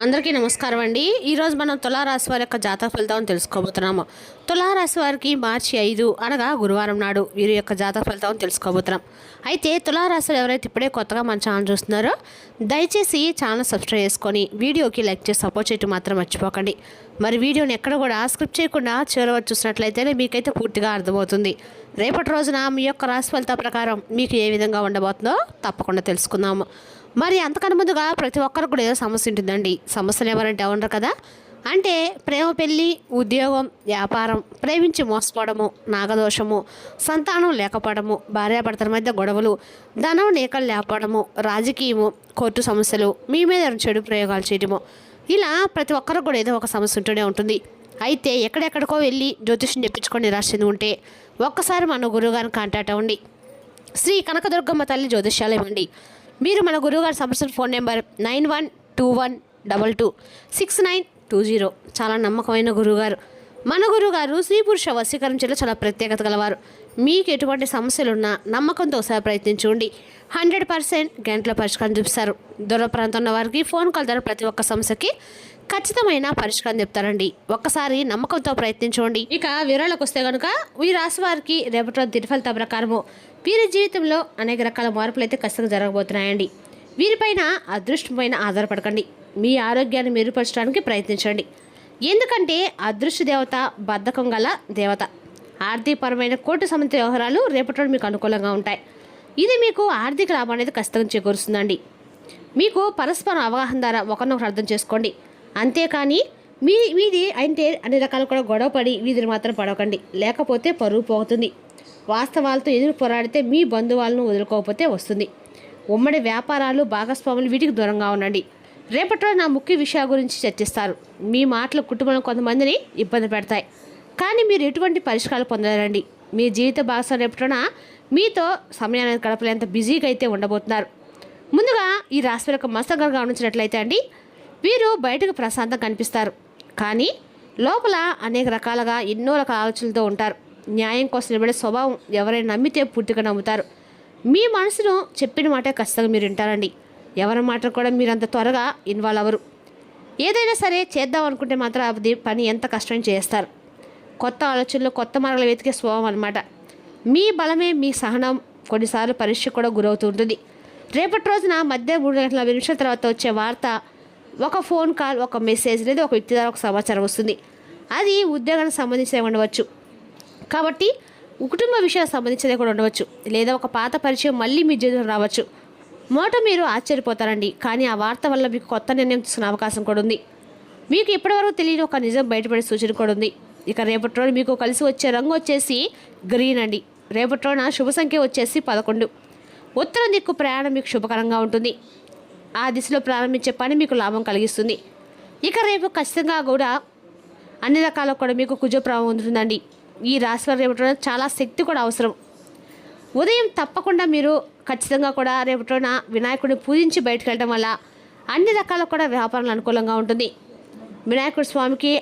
అందరికీ నమస్కారం అండి. ఈరోజు మనం తులారాశి వారి యొక్క జాతక ఫలితాలను తెలుసుకోబోతున్నాము. తులారాశి వారికి మార్చి 5 అనగా గురువారం నాడు వీరి యొక్క జాతక ఫలితాలను తెలుసుకోబోతున్నాం. అయితే తులారాశిలో ఎవరైతే ఇప్పుడే కొత్తగా మన ఛానల్ చూస్తున్నారో దయచేసి ఛానల్ సబ్స్క్రైబ్ చేసుకొని వీడియోకి లైక్ చేసి సపోర్ట్ చేయడం మాత్రం మర్చిపోకండి. మరి వీడియోని ఎక్కడ కూడా స్క్రిప్ట్ చేయకుండా చివరి వరకు చూసినట్లయితేనే మీకైతే పూర్తిగా అర్థమవుతుంది. రేపటి రోజున మీ యొక్క రాశి ఫలితాల ప్రకారం మీకు ఏ విధంగా ఉండబోతుందో తప్పకుండా తెలుసుకుందాము. మరి అంతకన్నా ముందుగా ప్రతి ఒక్కరికి కూడా ఏదో సమస్య ఉంటుందండి. సమస్యలు ఎవరంటే ఉండరు కదా. అంటే ప్రేమ, పెళ్ళి, ఉద్యోగం, వ్యాపారం, ప్రేమించి మోసపోవడము, నాగదోషము, సంతానం లేకపోవడము, భార్యాభర్తల మధ్య గొడవలు, ధనం నీకలు లేకపోవడము, రాజకీయము, కోర్టు సమస్యలు, మీ మీద చెడు ప్రయోగాలు చేయడము, ఇలా ప్రతి ఒక్కరికి కూడా ఏదో ఒక సమస్య ఉంటూనే ఉంటుంది. అయితే ఎక్కడెక్కడికో వెళ్ళి జ్యోతిష్యం చెప్పించుకొని నిరాశ చెంది ఉంటే ఒక్కసారి మన గురువుగారిని కాంటాక్ట్ అవ్వండి. శ్రీ కనకదుర్గమ్మ తల్లి జ్యోతిష్యాలయం అండి. మీరు మన గురువుగారి సంస్థ ఫోన్ నెంబర్ 9121226920. చాలా నమ్మకమైన గురువుగారు. మన గురువుగారు స్త్రీ పురుష వశీకరించలో చాలా ప్రత్యేకత గలవారు. మీకు ఎటువంటి సమస్యలున్నా నమ్మకంతో ఒకసారి ప్రయత్నించండి. 100% గంటల పరిష్కారం చూపిస్తారు. దూర ప్రాంతంలో వారికి ఫోన్ కాల్ ద్వారా ప్రతి ఒక్క సమస్యకి ఖచ్చితమైన పరిష్కారం చెప్తారండి. ఒక్కసారి నమ్మకంతో ప్రయత్నించండి. ఇక వివరాలకు వస్తే కనుక ఈ రాశి వారికి రేపటి రోజు దినఫలిత ప్రకారము వీరి జీవితంలో అనేక రకాల మార్పులు అయితే ఖచ్చితంగా జరగబోతున్నాయండి. వీరిపైన అదృష్టమైన ఆధారపడకండి. మీ ఆరోగ్యాన్ని మెరుగుపరచడానికి ప్రయత్నించండి. ఎందుకంటే అదృష్ట దేవత బద్ధకం గల దేవత. ఆర్థికపరమైన కోర్టు సంబంధిత వ్యవహారాలు రేపటి రోజు మీకు అనుకూలంగా ఉంటాయి. ఇది మీకు ఆర్థిక లాభం అనేది ఖచ్చితంగా చేకూరుస్తుందండి. మీకు పరస్పర అవగాహన ద్వారా ఒకరినొకరు అర్థం చేసుకోండి. అంతేకాని మీది అంటే అన్ని రకాలు కూడా గొడవపడి వీధిని మాత్రం పడకండి. లేకపోతే పరువు పోతుంది. వాస్తవాలతో ఎదురు పోరాడితే మీ బంధువులను వదులుకోకపోతే వస్తుంది. ఉమ్మడి వ్యాపారాలు, భాగస్వాములు వీటికి దూరంగా ఉండండి. రేపటి రోజు నా ముఖ్య విషయాల గురించి చర్చిస్తారు. మీ మాటలు కుటుంబంలో కొంతమందిని ఇబ్బంది పెడతాయి. కానీ మీరు ఎటువంటి పరిష్కారాలు పొందలేరండి. మీ జీవిత భాగస్వామి రేపటిన మీతో సమయాన్ని గడపలేంత బిజీగా అయితే ఉండబోతున్నారు. ముందుగా ఈ రాశి యొక్క మస్తకంగా గమనించినట్లయితే అండి, వీరు బయటకు ప్రశాంతంగా కనిపిస్తారు. కానీ లోపల అనేక రకాలుగా ఎన్నో రకాల ఆలోచనలతో ఉంటారు. న్యాయం కోసం నిలబడే స్వభావం. ఎవరైనా నమ్మితే పూర్తిగా నమ్ముతారు. మీ మనసును చెప్పిన మాటే ఖచ్చితంగా మీరు వింటారండి. ఎవరి మాట కూడా మీరు అంత త్వరగా ఇన్వాల్వ్ అవ్వరు. ఏదైనా సరే చేద్దాం అనుకుంటే మాత్రం అది పని ఎంత కష్టం చేస్తారు. కొత్త ఆలోచనలు, కొత్త మార్గాలు వెతికే స్వభావం అనమాట. మీ బలమే మీ సహనం కొన్నిసార్లు పరీక్ష కూడా గురవుతూ ఉంటుంది. రేపటి రోజున మధ్య 3:20 తర్వాత వచ్చే వార్త, ఒక ఫోన్ కాల్, ఒక మెసేజ్ లేదా ఒక వ్యక్తి ద్వారా ఒక సమాచారం వస్తుంది. అది ఉద్యోగానికి సంబంధించిన ఉండవచ్చు. కాబట్టి కుటుంబ విషయాలకు సంబంధించినది కూడా ఉండవచ్చు. లేదా ఒక పాత పరిచయం మళ్ళీ మీ జీవితం రావచ్చు. మీరు ఆశ్చర్యపోతారండి. కానీ ఆ వార్త వల్ల మీకు కొత్త నిర్ణయం తీసుకునే అవకాశం కూడా ఉంది. మీకు ఇప్పటివరకు తెలియని ఒక నిజం బయటపడే సూచన కూడా ఉంది. ఇక రేపటి రోజు మీకు కలిసి వచ్చే రంగు వచ్చేసి గ్రీన్ అండి. రేపటి రోజున శుభ సంఖ్య వచ్చేసి 11. ఉత్తరం దిక్కు ప్రయాణం మీకు శుభకరంగా ఉంటుంది. ఆ దిశలో ప్రారంభించే పని మీకు లాభం కలిగిస్తుంది. ఇక రేపు ఖచ్చితంగా కూడా అన్ని రకాల కూడా మీకు కుజ ప్రభావం ఉంటుందండి. ఈ రాశి వారు రేపటి రోజున చాలా శక్తి కూడా అవసరం. ఉదయం తప్పకుండా మీరు ఖచ్చితంగా కూడా రేపటి రోజున వినాయకుడిని పూజించి బయటకు వెళ్ళడం వల్ల అన్ని రకాల కూడా వ్యాపారాలు అనుకూలంగా ఉంటుంది. వినాయకుడి స్వామికి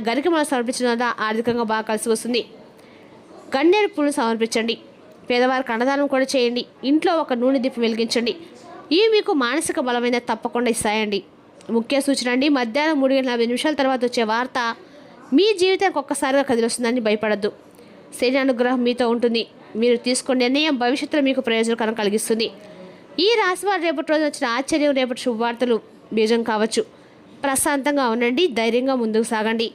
గరికమల సమర్పించడం వల్ల ఆర్థికంగా బాగా కలిసి వస్తుంది. గన్నేరు పూలు సమర్పించండి. పేదవారికి అన్నదానం కూడా చేయండి. ఇంట్లో ఒక నూనె దీపం వెలిగించండి. ఇవి మీకు మానసిక బలమైన తప్పకుండా ఇస్తాయండి. ముఖ్య సూచన అండి, మధ్యాహ్నం 3:40 తర్వాత వచ్చే వార్త మీ జీవితానికి ఒక్కసారిగా కదిలొస్తుందని భయపడద్దు. శని అనుగ్రహం మీతో ఉంటుంది. మీరు తీసుకునే నిర్ణయం భవిష్యత్తులో మీకు ప్రయోజనకరం కలిగిస్తుంది. ఈ రాశి వారు రేపటి రోజు వచ్చిన ఆశ్చర్యం, రేపటి శుభవార్తలు బీజం కావచ్చు. ప్రశాంతంగా ఉండండి. ధైర్యంగా ముందుకు సాగండి.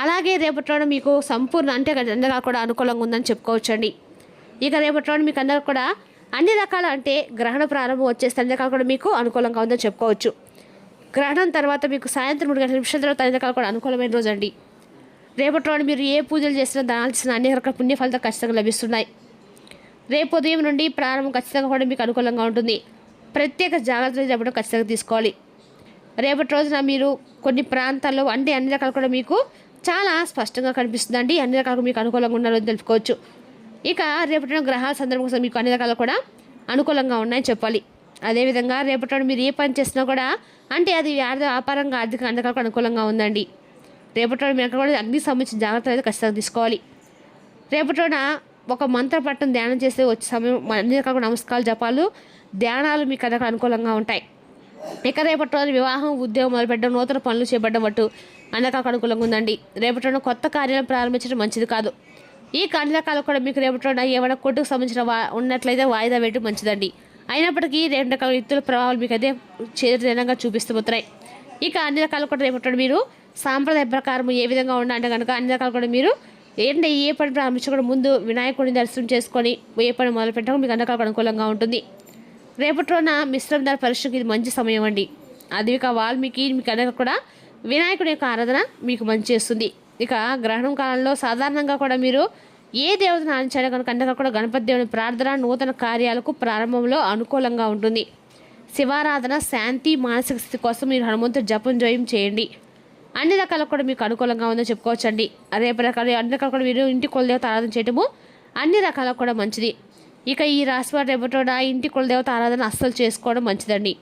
అలాగే రేపటి రోజు మీకు సంపూర్ణ అంటే అందరిగా కూడా అనుకూలంగా ఉందని చెప్పుకోవచ్చండి. ఇక రేపటి రోజు మీకు అందరూ కూడా అన్ని రకాల అంటే గ్రహణ ప్రారంభం వచ్చేస్తే అన్ని రకాలు కూడా మీకు అనుకూలంగా ఉందని చెప్పుకోవచ్చు. గ్రహణం తర్వాత మీకు సాయంత్రం 3:20 తర్వాత అన్ని రకాలు కూడా అనుకూలమైన రోజు అండి. రేపటి రోజు మీరు ఏ పూజలు చేసినా, దానాలు చేసినా అన్ని రకాల పుణ్య ఫలితాలు ఖచ్చితంగా లభిస్తున్నాయి. రేపు ఉదయం నుండి ప్రారంభం ఖచ్చితంగా కూడా మీకు అనుకూలంగా ఉంటుంది. ప్రత్యేక జాగ్రత్తలు రేపటి ఖచ్చితంగా తీసుకోవాలి. రేపటి రోజున మీరు కొన్ని ప్రాంతాల్లో అంటే అన్ని రకాలు కూడా మీకు చాలా స్పష్టంగా కనిపిస్తుందండి. అన్ని రకాలు మీకు అనుకూలంగా ఉన్నారని తెలుసుకోవచ్చు. ఇక రేపటి గ్రహాల సందర్భం కోసం మీకు అన్ని రకాలు కూడా అనుకూలంగా ఉన్నాయని చెప్పాలి. అదేవిధంగా రేపటి మీరు ఏ పని చేసినా కూడా అంటే అది వ్యాపారంగా, ఆర్థిక అన్ని రకాలకు అనుకూలంగా ఉందండి. రేపటి మీరు అక్కడ కూడా అగ్నికి సంబంధించిన జాగ్రత్తలు అయితే ఖచ్చితంగా తీసుకోవాలి. రేపటి ఒక మంత్రపట్టం ధ్యానం చేస్తే వచ్చే సమయం అన్ని రకాల నమస్కారాలు, జపాలు, ధ్యానాలు మీకు అక్కడ అనుకూలంగా ఉంటాయి. ఇక రేపటి రోజు వివాహం, ఉద్యోగం మొదలుపెట్టడం, నూతన పనులు చేపట్టడం మట్టు అన్ని రకాలకు అనుకూలంగా ఉందండి. రేపటి రోజున కొత్త కార్యాలను ప్రారంభించడం మంచిది కాదు. ఈ అన్ని రకాలు కూడా మీకు రేపటి రోజున ఏమైనా కోర్టుకు సంబంధించిన ఉన్నట్లయితే వాయిదా వేయడం మంచిదండి. అయినప్పటికీ రెండు రకాల వ్యక్తుల ప్రభావాలు మీకు అయితే చేదనంగా చూపిస్తున్నాయి. ఇక అన్ని రకాలు కూడా రేపటి మీరు సాంప్రదాయ ప్రకారం ఏ విధంగా ఉండాలంటే కనుక అన్ని రకాలు కూడా మీరు ఏ పని ప్రారంభించకుండా ముందు వినాయకుడిని దర్శనం చేసుకొని ఏ పని మొదలు పెట్టడం మీకు అన్ని రకాలకు అనుకూలంగా ఉంటుంది. రేపటి రోజున మిశ్రమ ధర పరీక్షకు ఇది మంచి సమయం అండి. అది ఇక వాల్మీకి మీకు అన్ని కూడా వినాయకుడి యొక్క ఆరాధన మీకు మంచి చేస్తుంది. ఇక గ్రహణం కాలంలో సాధారణంగా కూడా మీరు ఏ దేవతను ఆరాధించాలో కనుక అన్ని కూడా గణపతి దేవుని ప్రార్థన నూతన కార్యాలకు ప్రారంభంలో అనుకూలంగా ఉంటుంది. శివారాధన, శాంతి, మానసిక స్థితి కోసం మీరు హనుమంతుడు జపం జయం చేయండి. అన్ని రకాలకు కూడా మీకు అనుకూలంగా ఉందని చెప్పుకోవచ్చండి. రేపు రకాలు అన్ని రకాలు కూడా మీరు ఇంటి కులదేవత ఆరాధన చేయటము అన్ని రకాలకు కూడా మంచిది. ఇక ఈ రాశి వారు రేపటి ఇంటి కులదేవత ఆరాధన అస్సలు చేసుకోవడం మంచిదండి.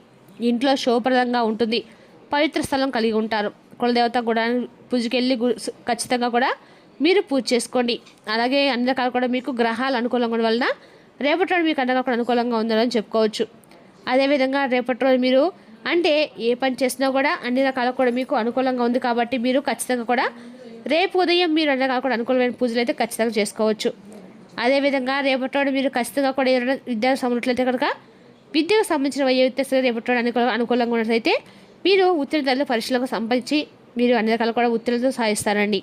ఇంట్లో శోభప్రదంగా ఉంటుంది. పవిత్ర స్థలం కలిగి ఉంటారు. కులదేవత కూడా పూజకెళ్ళి ఖచ్చితంగా కూడా మీరు పూజ చేసుకోండి. అలాగే అన్ని రకాలు కూడా మీకు గ్రహాలు అనుకూలంగా ఉండడం వలన రేపటి రోజు మీకు అన్ని రకాలు అనుకూలంగా ఉందని చెప్పుకోవచ్చు. అదేవిధంగా రేపటి రోజు మీరు అంటే ఏ పని చేసినా కూడా అన్ని రకాలకు కూడా మీకు అనుకూలంగా ఉంది కాబట్టి మీరు ఖచ్చితంగా కూడా రేపు ఉదయం మీరు అన్ని రకాలు కూడా అనుకూలమైన పూజలు అయితే ఖచ్చితంగా చేసుకోవచ్చు. అదేవిధంగా రేపటి రోజు మీరు ఖచ్చితంగా కూడా ఏదైనా విద్యకు సంబంధించినట్లయితే కనుక విద్యకు సంబంధించిన వ్యక్తి రేపటి రోజు అనుకూలంగా ఉన్నట్లయితే మీరు ఉత్తీర్ణతలు పరీక్షలకు సంబంధించి మీరు అన్ని రకాలు కూడా ఉత్తీర్ణతలు సాధిస్తారండి.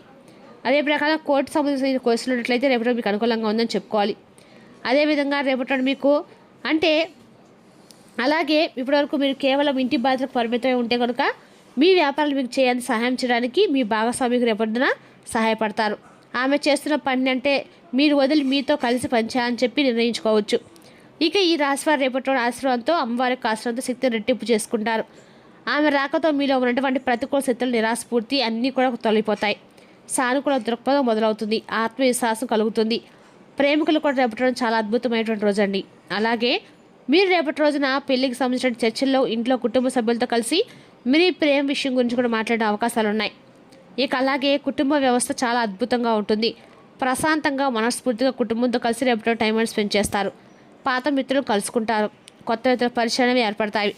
అదే ప్రకారం కోర్టు సంబంధించిన కోర్సులు ఉన్నట్లయితే రేపటి మీకు అనుకూలంగా ఉందని చెప్పుకోవాలి. అదేవిధంగా రేపటి మీకు అంటే అలాగే ఇప్పటివరకు మీరు కేవలం ఇంటి బాధ్యతకు పరిమితమై ఉంటే కనుక మీ వ్యాపారాలు మీకు చేయాలని సహాయం చేయడానికి మీ భాగస్వామికి రేపటిన సహాయపడతారు. ఆమె చేస్తున్న పని అంటే మీరు వదిలి మీతో కలిసి పనిచేయాలని చెప్పి నిర్ణయించుకోవచ్చు. ఇక ఈ రాశివారు రేపటి ఆశ్రమంతో అమ్మవారి యొక్క ఆశ్రమంతో శక్తిని రెట్టింపు చేసుకుంటారు. ఆమె రాకతో మీలో ఉన్నటువంటి ప్రతికూల శక్తులు, నిరాశపూర్తి అన్నీ కూడా తొలగిపోతాయి. సానుకూల దృక్పథం మొదలవుతుంది. ఆత్మవిశ్వాసం కలుగుతుంది. ప్రేమికులు కూడా రేపటి చాలా అద్భుతమైనటువంటి రోజు అండి. అలాగే మీరు రేపటి రోజున పెళ్లికి సంబంధించిన చర్చల్లో ఇంట్లో కుటుంబ సభ్యులతో కలిసి మీరు ఈ ప్రేమ విషయం గురించి కూడా మాట్లాడే అవకాశాలు ఉన్నాయి. ఇక అలాగే కుటుంబ వ్యవస్థ చాలా అద్భుతంగా ఉంటుంది. ప్రశాంతంగా మనస్ఫూర్తిగా కుటుంబంతో కలిసి రేపటి టైం స్పెండ్ చేస్తారు. పాత మిత్రులు కలుసుకుంటారు. కొత్త వ్యక్తుల పరిచయాలు ఏర్పడతాయి.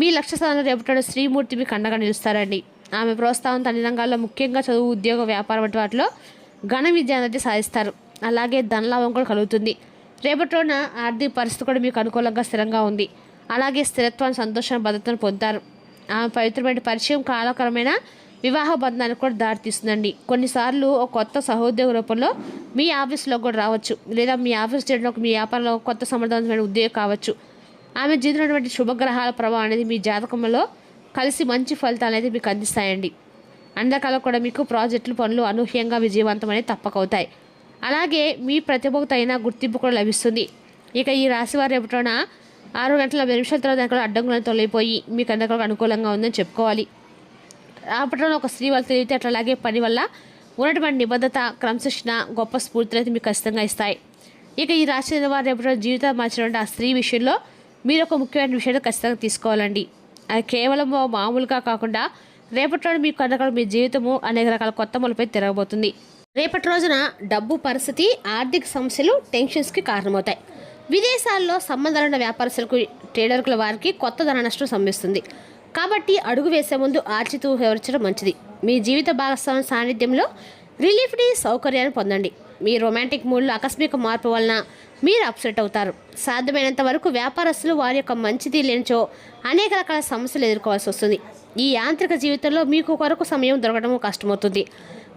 మీ లక్ష్య స్థానంలో రేపటి శ్రీమూర్తి మీకు అండగా నిలుస్తారండి. ఆమె ప్రోత్సాహం అన్ని రంగాల్లో ముఖ్యంగా చదువు, ఉద్యోగ, వ్యాపారం వంటి వాటిలో ఘన విద్య అనేది సాధిస్తారు. అలాగే ధనలాభం కూడా కలుగుతుంది. రేపటి రోజున ఆర్థిక పరిస్థితి కూడా మీకు అనుకూలంగా స్థిరంగా ఉంది. అలాగే స్థిరత్వాన్ని, సంతోషాన్ని, భద్రతను పొందుతారు. ఆమె పవిత్రమైన పరిచయం కాలకరమైన వివాహ బంధానికి కూడా దారితీస్తుందండి. కొన్నిసార్లు ఒక కొత్త సహోద్యోగ రూపంలో మీ ఆఫీస్లో కూడా రావచ్చు, లేదా మీ ఆఫీస్ చేయడం మీ వ్యాపారంలో కొత్త సమర్థవంతమైన ఉద్యోగం కావచ్చు. ఆమె జీవితంలో శుభగ్రహాల ప్రభావం అనేది మీ జాతకంలో కలిసి మంచి ఫలితాలు అనేది మీకు అందిస్తాయండి. అందకాలం కూడా మీకు ప్రాజెక్టులు, పనులు అనూహ్యంగా విజయవంతం అనేది తప్పకవుతాయి. అలాగే మీ ప్రతిభకు తగిన గుర్తింపు కూడా లభిస్తుంది. ఇక ఈ రాశి వారు రేపటిన 6 గంటల 20 నిమిషాల తర్వాత అడ్డంకులను తొలగిపోయి మీకు అందరికీ అనుకూలంగా ఉందని చెప్పుకోవాలి. రేపటిలో ఒక స్త్రీ వాళ్ళ తెలివితే అట్లా అలాగే పని వల్ల ఉన్నటువంటి నిబద్ధత, క్రమశిక్షణ, గొప్ప స్ఫూర్తిని అయితే మీకు ఖచ్చితంగా ఇస్తాయి. ఇక ఈ రాశి వారు రేపటి జీవితం మార్చినటువంటి ఆ స్త్రీ విషయంలో మీరు ఒక ముఖ్యమైన విషయాన్ని ఖచ్చితంగా తీసుకోవాలండి. అది కేవలం మామూలుగా కాకుండా రేపటి రోజు మీకు కనుక మీ జీవితము అనేక రకాల కొత్త మలుపై తిరగబోతుంది. రేపటి రోజున డబ్బు పరిస్థితి, ఆర్థిక సమస్యలు, టెన్షన్స్కి కారణమవుతాయి. విదేశాల్లో సంబంధాలున్న వ్యాపారస్తులకు, ట్రేడర్ల వారికి కొత్త ధన నష్టం సంభవిస్తుంది. కాబట్టి అడుగు వేసే ముందు ఆచితూ వివరించడం మంచిది. మీ జీవిత భాగస్వామి సాన్నిధ్యంలో రిలీఫ్ని, సౌకర్యాన్ని పొందండి. మీ రొమాంటిక్ మూడ్లో ఆకస్మిక మార్పు వలన మీరు అప్సెట్ అవుతారు. సాధ్యమైనంత వరకు వ్యాపారస్తులు వారి యొక్క మంచిది లేనిచో అనేక రకాల సమస్యలు ఎదుర్కోవాల్సి వస్తుంది. ఈ యాంత్రిక జీవితంలో మీకు కొరకు సమయం దొరకడం కష్టమవుతుంది.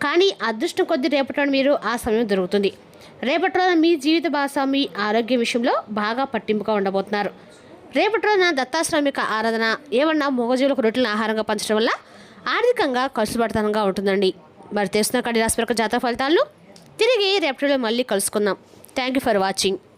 కానీ అదృష్టం కొద్దీ రేపటి మీరు ఆ సమయం దొరుకుతుంది. రేపటి రోజున మీ జీవిత భాగస్వామి ఆరోగ్య విషయంలో బాగా పట్టింపుగా ఉండబోతున్నారు. రేపటి రోజున దత్తాశ్రమిక ఆరాధన, ఏమన్నా మూగజీవులకు రొట్టెలను ఆహారంగా పంచడం వల్ల ఆర్థికంగా ఖర్చుబడతనంగా ఉంటుందండి. మరి తెలుసుకున్న రాశి జాతక ఫలితాలను తిరిగి రేపటిలో మళ్ళీ కలుసుకుందాం. Thank you for watching.